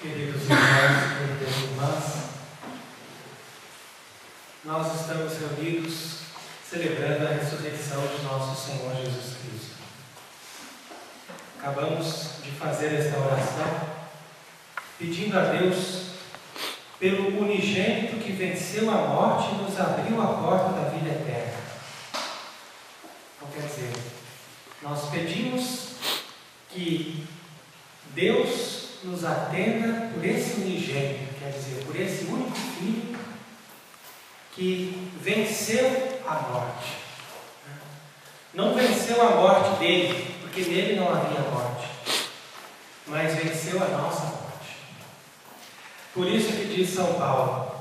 Queridos irmãos, queridas irmãs, nós estamos reunidos celebrando a ressurreição de nosso Senhor Jesus Cristo. Acabamos de fazer esta oração pedindo a Deus pelo unigênito que venceu a morte e nos abriu a porta da vida eterna. Então, quer dizer, nós pedimos que Deus nos atenda por esse unigênito, quer dizer, por esse único Filho que venceu a morte. Não venceu a morte dele, porque nele não havia morte, mas venceu a nossa morte. Por isso que diz São Paulo: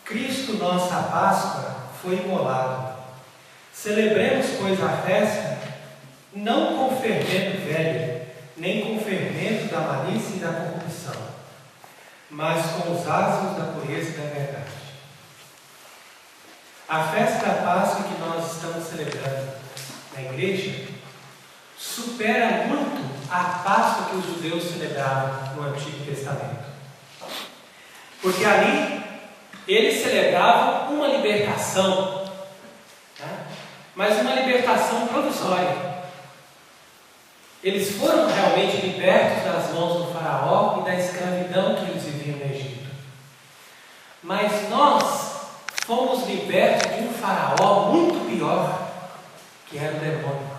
Cristo, nossa Páscoa, foi imolado. Celebremos, pois, a festa, não com fermento velho, nem com fermento da malícia e da corrupção, mas com os asmos da pureza e da verdade. A festa da Páscoa que nós estamos celebrando na igreja supera muito a Páscoa que os judeus celebravam no Antigo Testamento. Porque ali eles celebravam uma libertação, né? Mas uma libertação provisória. Eles foram realmente libertos das mãos do faraó e da escravidão que eles viviam no Egito. Mas nós fomos libertos de um faraó muito pior, que era o demônio.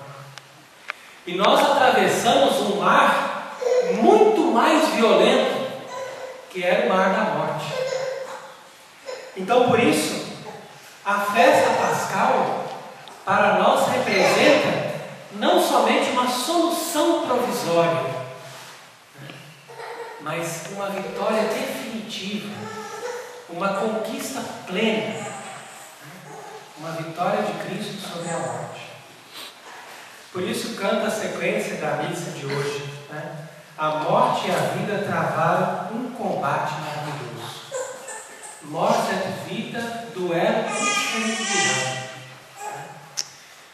E nós atravessamos um mar muito mais violento, que era o mar da morte. Então, por isso, a festa pascal para nós representa não somente uma solução provisória, mas uma vitória definitiva, uma conquista plena, uma vitória de Cristo sobre a morte. Por isso canta a sequência da missa de hoje, né? A morte e a vida travaram um combate maravilhoso. Morte e vida, duelo infinito.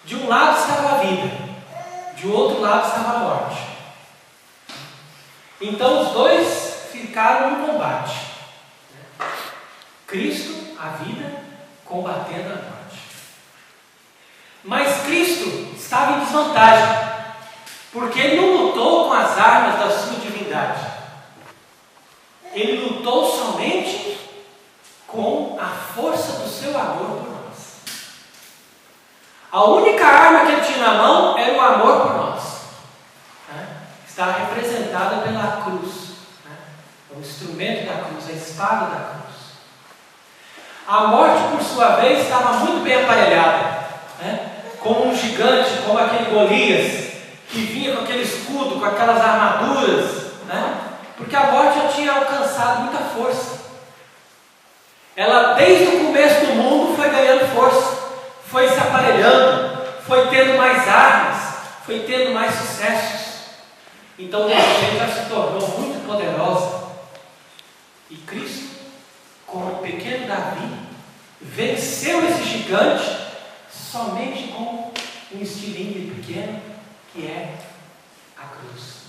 De um lado estava a vida, de outro lado estava a morte. Então os dois ficaram no combate. Cristo, a vida, combatendo a morte. Mas Cristo estava em desvantagem, porque ele não lutou com as armas da sua divindade. Ele lutou somente com a força do seu amor por nós. A única arma que ele tinha na mão era o amor por nós. Está representada pela cruz. O instrumento da cruz, a espada da cruz. A morte, por sua vez, estava muito bem aparelhada. Como um gigante, como aquele Golias, que vinha com aquele escudo, com aquelas armaduras. Porque a morte já tinha alcançado muita força. Ela, desde o começo do mundo, foi ganhando força. Foi se aparelhando, foi tendo mais armas, foi tendo mais sucessos. Então, de repente, ela se tornou muito poderosa. E Cristo, como o pequeno Davi, venceu esse gigante somente com um estilingue pequeno, que é a cruz.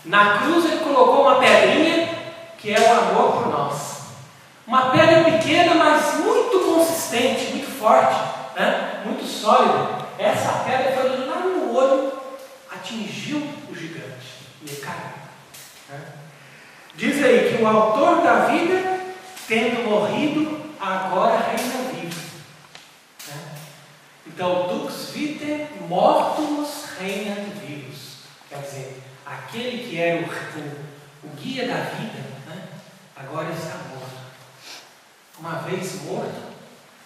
Na cruz ele colocou uma pedrinha, que é o amor por nós. Uma pedra pequena, mas muito consistente, muito forte, muito sólida. Essa pedra foi lá no olho, atingiu o gigante e ele caiu. Diz aí que o autor da vida, tendo morrido, agora reina vivo. Então, dux vitae mortuus reinant vivus. Quer dizer, aquele que era o guia da vida, agora está morto. Uma vez morto,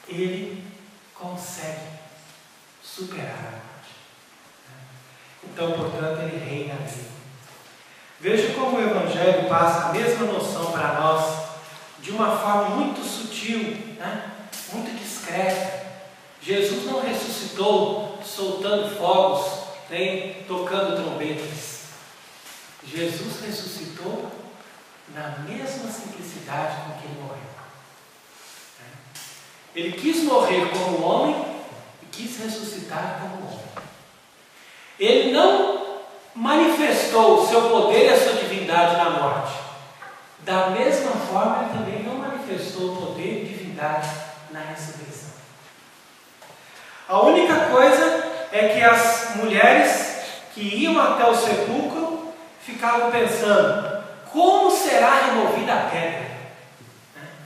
ele consegue superar a morte. Então, portanto, ele reina vivo. Veja como o Evangelho passa a mesma noção para nós de uma forma muito sutil, muito discreta. Jesus não ressuscitou soltando fogos, nem tocando trombetas. Jesus ressuscitou na mesma simplicidade com que ele morreu. Ele quis morrer como homem e quis ressuscitar como homem. Ele não manifestou o seu poder e a sua divindade na morte, da mesma forma ele também não manifestou o poder e divindade na ressurreição. A única coisa é que as mulheres que iam até o sepulcro ficavam pensando: como será removida a pedra?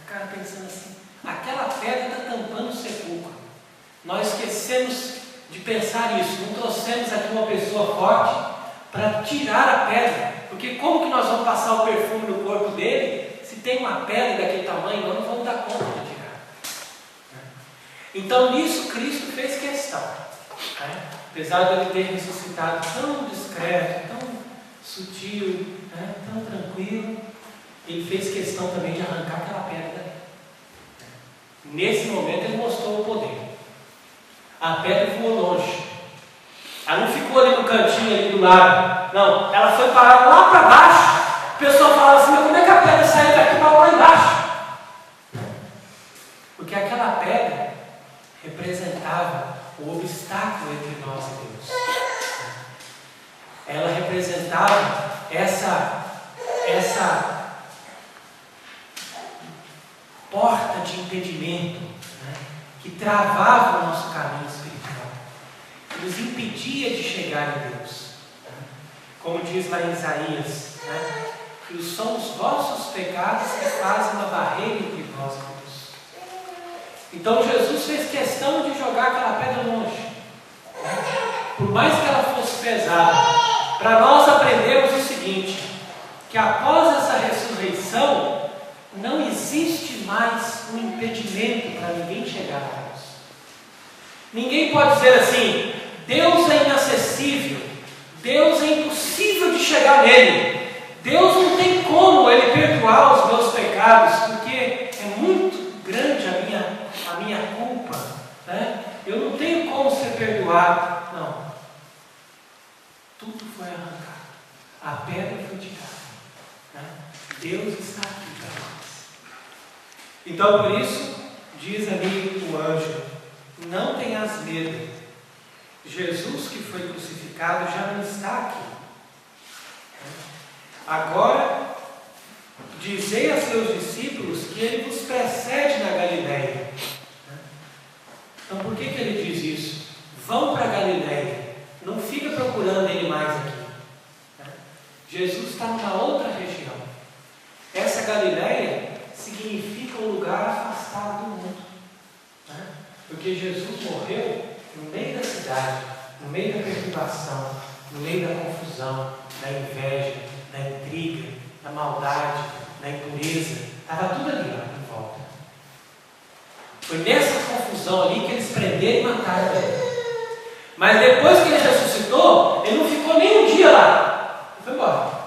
Ficaram pensando assim: aquela pedra está tampando o sepulcro. Nós esquecemos de pensar isso, não trouxemos aqui uma pessoa forte para tirar a pedra, porque como que nós vamos passar o perfume no corpo dele se tem uma pedra daquele tamanho? Nós não vamos dar conta de tirar. Então nisso Cristo fez questão, apesar de ele ter ressuscitado tão discreto, tão sutil, tão tranquilo, ele fez questão também de arrancar aquela pedra. Nesse momento ele mostrou o poder. A pedra voou longe. Ela não ficou ali no cantinho, ali do lado. Não, ela foi parar lá para baixo. O pessoal falava assim: mas como é que a pedra saiu daqui para lá embaixo? Porque aquela pedra representava o obstáculo entre nós e Deus. Ela representava essa porta de impedimento, que travava o nosso caminho espiritual, que nos impedia de chegar a Deus. Como diz lá em Isaías, que são os vossos pecados que fazem uma barreira entre vós e Deus. Então Jesus fez questão de jogar aquela pedra longe, por mais que ela fosse pesada, para nós aprendermos o seguinte: que após essa ressurreição não existe mais um impedimento para ninguém chegar a Deus. Ninguém pode dizer assim: Deus é inacessível, Deus é impossível de chegar nele, Deus não tem como ele perdoar os meus pecados, porque é muito grande a minha culpa, eu não tenho como ser perdoado. Não, tudo foi arrancado, a pedra foi tirada, Deus está aqui para nós. Então por isso diz ali o anjo: não tenhas medo, Jesus que foi crucificado já não está aqui. Agora dizei a seus discípulos que ele vos precede na Galileia. Então por que ele diz isso? Vão para a Galileia, não fica procurando ele mais aqui. Jesus está numa outra região. Essa Galileia significa um lugar afastado do mundo, porque Jesus morreu no meio da cidade, no meio da perturbação, no meio da confusão, da inveja, da intriga, da maldade, da impureza. Estava tudo ali em volta. Foi nessa confusão ali que eles prenderam e mataram ele. Mas depois que ele ressuscitou, ele não ficou nem um dia lá, ele foi embora.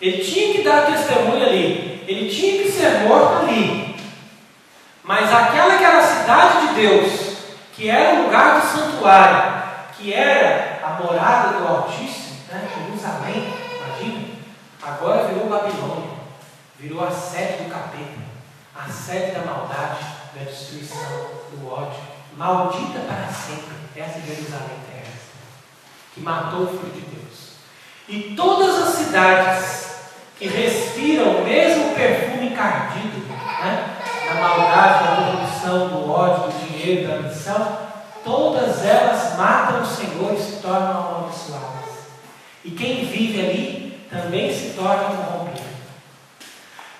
Ele tinha que dar testemunho ali, ele tinha que ser morto ali. Mas aquela que era a cidade de Deus, que era o lugar do santuário, que era a morada do Altíssimo, Jerusalém, imagina, agora virou Babilônia, virou a sede do capeta, a sede da maldade, da destruição, do ódio, maldita para sempre. Essa Jerusalém terrestre, que matou o Filho de Deus. E todas as cidades que respiram o mesmo perfume encardido, da maldade, da corrupção, do ódio, do dinheiro, da ambição, todas elas matam o Senhor e se tornam amaldiçoadas. E quem vive ali também se torna corrompido.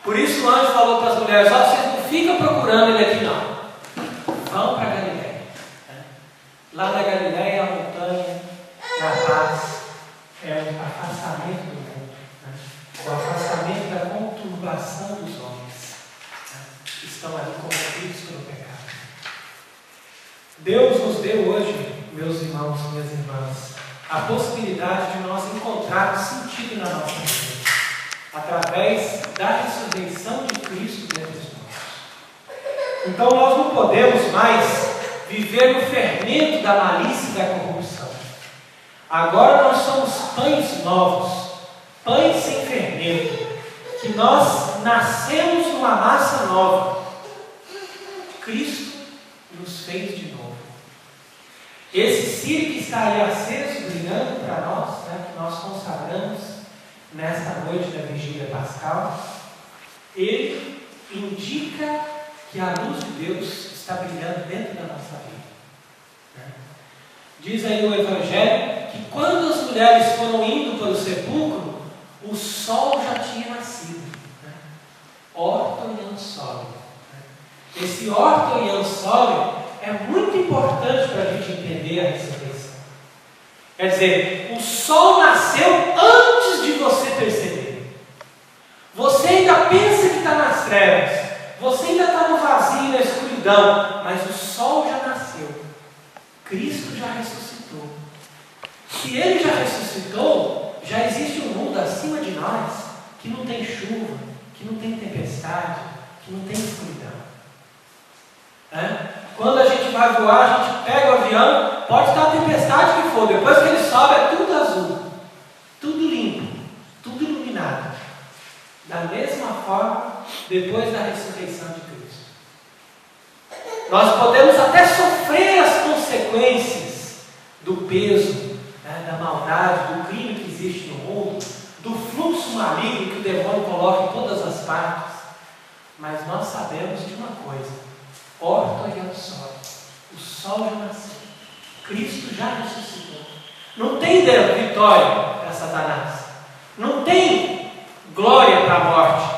Por isso o anjo falou para as mulheres: vocês não ficam procurando ele aqui não. Vão para a Galileia. Lá na Galileia a montanha é a paz, é o afastamento do mundo, o afastamento da conturbação dos homens, que estão ali corrompidos pelo pecado. Deus nos deu hoje, meus irmãos e minhas irmãs, a possibilidade de nós encontrarmos sentido na nossa vida, através da ressurreição de Cristo dentro de nós. Então nós não podemos mais viver no fermento da malícia e da corrupção. Agora nós somos pães novos, pães sem fermento, que nós nascemos numa massa nova. Cristo nos fez de novo. Esse ciro que está aí aceso, brilhando para nós, nesta noite da vigília pascal, ele indica que a luz de Deus está brilhando dentro da nossa vida. Diz aí o Evangelho que quando as mulheres foram indo para o sepulcro, o sol já tinha nascido. Orton e Ansólio. Esse Orton e Ansólio é muito importante para a gente entender a ressurreição. Quer dizer, o sol nasceu antes de você perceber. Você ainda pensa que está nas trevas, você ainda está no vazio, na escuridão, mas o sol já nasceu. Cristo já ressuscitou. Se Ele já ressuscitou, já existe um mundo acima de nós que não tem chuva, que não tem tempestade, que não tem escuridão. Quando a gente vai voar, a gente pega o avião, pode estar a tempestade que for, depois que ele sobe é tudo azul, tudo limpo, tudo iluminado. Da mesma forma, depois da ressurreição de Cristo, nós podemos até sofrer as consequências do peso, da maldade, do crime que existe no mundo, do fluxo maligno que o demônio coloca em todas as partes, mas nós sabemos de uma coisa: Orton e Ansólio, o sol já nasceu, Cristo já ressuscitou. Não tem vitória para Satanás, não tem glória para a morte,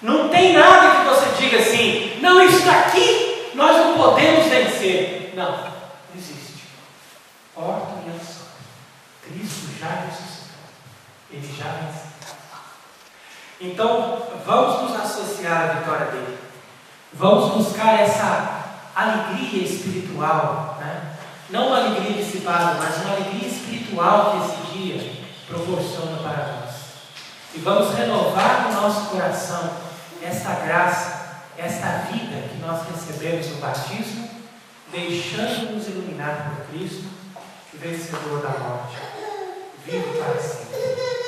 não tem nada que você diga assim: não, isso daqui nós não podemos vencer. Não existe. Orton e Ansólio, Cristo já ressuscitou, Ele já venceu. Então vamos nos associar à vitória dele. Vamos buscar essa alegria espiritual, não uma alegria dissipada, mas uma alegria espiritual que esse dia proporciona para nós. E vamos renovar no nosso coração esta graça, esta vida que nós recebemos no batismo, deixando-nos iluminar por Cristo, vencedor da morte, vivo para sempre.